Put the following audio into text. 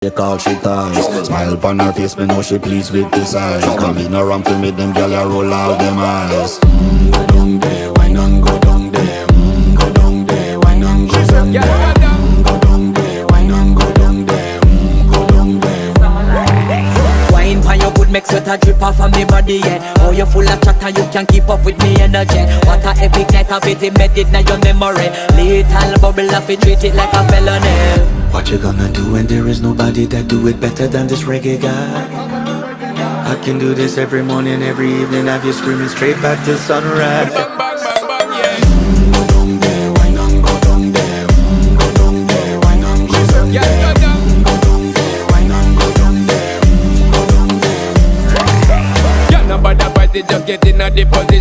They call she ties. Smile upon her face, me know she pleased with this eyes. Come in around to meet them girl, you roll out them eyes. Go down there, why not go down there? Go down there, why not go down there? Go down there, why not go down there? Go down there. Wine pan your good, make sweat a drip off of me body, yeah. Oh, you full of chatter, you can keep up with me energy. What a epic night of it, embedded in your memory. Little bubble of it, treat it like a felony. What you gonna do when there is nobody that do it better than this reggae guy? I can do this every morning, every evening, have you screaming straight back to sunrise. Bang, bang, bang, bang, yeah. Go down there, why not go down there? Go down there, why not go down there? Yeah, go down. Go down there, why not go down there? Go down there. Yeah, nobody fight it, just get in a deposit.